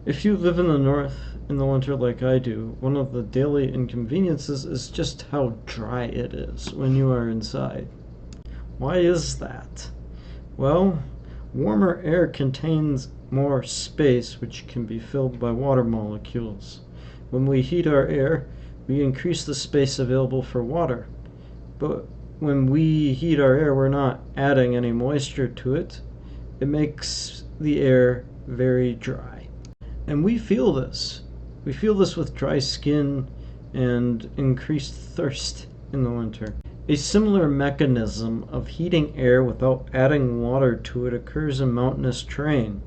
If you live in the north in the winter like I do, one of the daily inconveniences is just how dry it is when you are inside. Why is that? Well, warmer air contains more space, which can be filled by water molecules. When we heat our air, we increase the space available for water. But when we heat our air, we're not adding any moisture to it. It makes the air very dry. And we feel this. We feel this with dry skin and increased thirst in the winter. A similar mechanism of heating air without adding water to it occurs in mountainous terrain.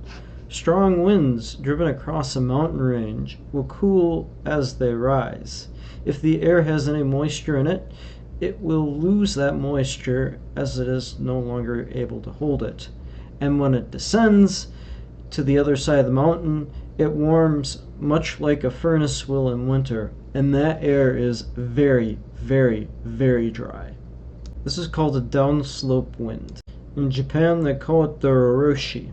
Strong winds driven across a mountain range will cool as they rise. If the air has any moisture in it, it will lose that moisture as it is no longer able to hold it. And when it descends to the other side of the mountain, it warms much like a furnace will in winter, and that air is very, very, very dry. This is called a downslope wind. In Japan, they call it the Oroshi.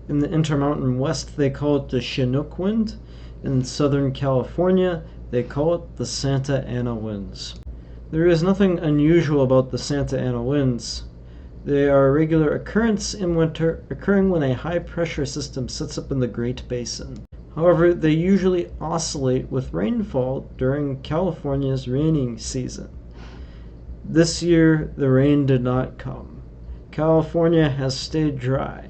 In the Intermountain West, they call it the Chinook wind. In Southern California, they call it the Santa Ana winds. There is nothing unusual about the Santa Ana winds. They are a regular occurrence in winter, occurring when a high-pressure system sits up in the Great Basin. However, they usually oscillate with rainfall during California's raining season. This year, the rain did not come. California has stayed dry,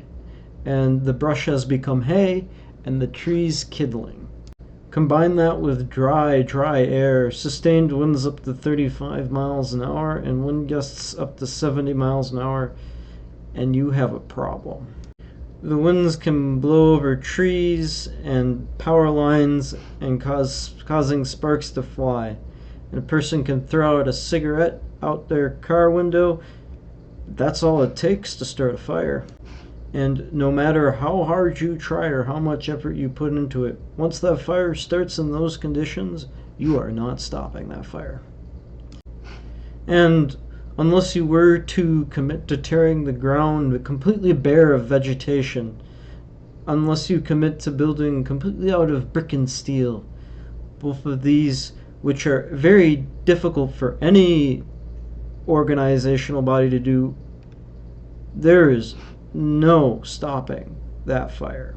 and the brush has become hay, and the trees kindling. Combine that with dry air, sustained winds up to 35 miles an hour, and wind gusts up to 70 miles an hour, and you have a problem. The winds can blow over trees and power lines and causing sparks to fly. And a person can throw out a cigarette out their car window. That's all it takes to start a fire. And no matter how hard you try or how much effort you put into it, once that fire starts in those conditions, you are not stopping that fire. And unless you were to commit to tearing the ground completely bare of vegetation, unless you commit to building completely out of brick and steel, both of these, which are very difficult for any organizational body to do, there is no stopping that fire.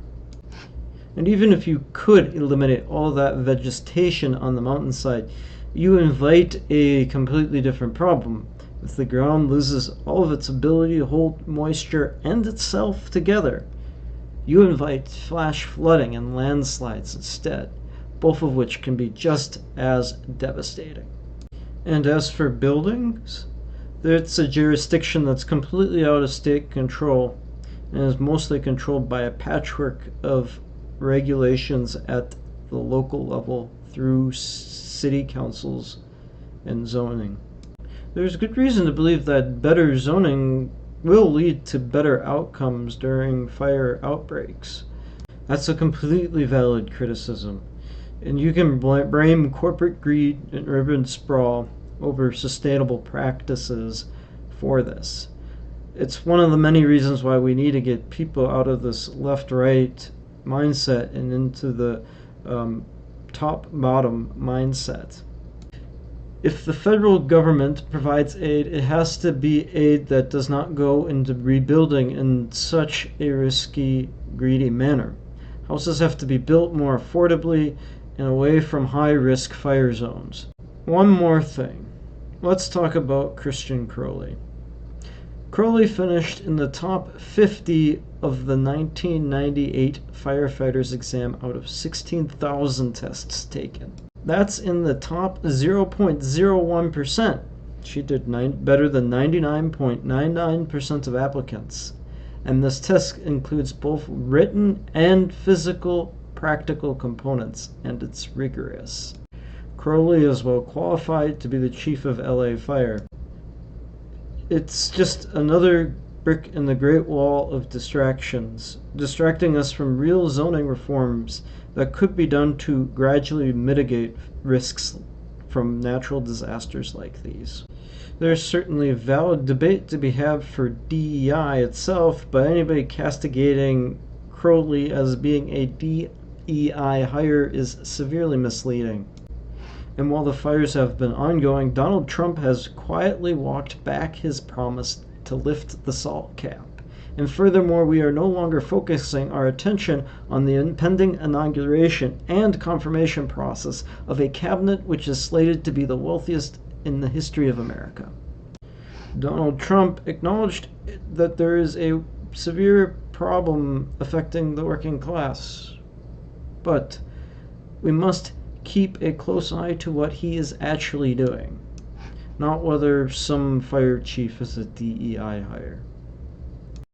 And even if you could eliminate all that vegetation on the mountainside, you invite a completely different problem. If the ground loses all of its ability to hold moisture and itself together, you invite flash flooding and landslides instead, both of which can be just as devastating. And as for buildings, it's a jurisdiction that's completely out of state control and is mostly controlled by a patchwork of regulations at the local level through city councils and zoning. There's good reason to believe that better zoning will lead to better outcomes during fire outbreaks. That's a completely valid criticism, and you can blame corporate greed and urban sprawl over sustainable practices for this. It's one of the many reasons why we need to get people out of this left-right mindset and into the top-bottom mindset. If the federal government provides aid, it has to be aid that does not go into rebuilding in such a risky, greedy manner. Houses have to be built more affordably and away from high-risk fire zones. One more thing. Let's talk about Christian Crowley. Crowley finished in the top 50 of the 1998 firefighters exam out of 16,000 tests taken. That's in the top 0.01%. She did better than 99.99% of applicants. And this test includes both written and physical practical components, and it's rigorous. Crowley is well qualified to be the chief of LA Fire. It's just another brick in the Great Wall of distractions, distracting us from real zoning reforms that could be done to gradually mitigate risks from natural disasters like these. There's certainly a valid debate to be had for DEI itself, but anybody castigating Crowley as being a DEI hire is severely misleading. And while the fires have been ongoing, Donald Trump has quietly walked back his promise to lift the SALT cap. And furthermore, we are no longer focusing our attention on the impending inauguration and confirmation process of a cabinet which is slated to be the wealthiest in the history of America. Donald Trump acknowledged that there is a severe problem affecting the working class, but we must keep a close eye to what he is actually doing, not whether some fire chief is a DEI hire.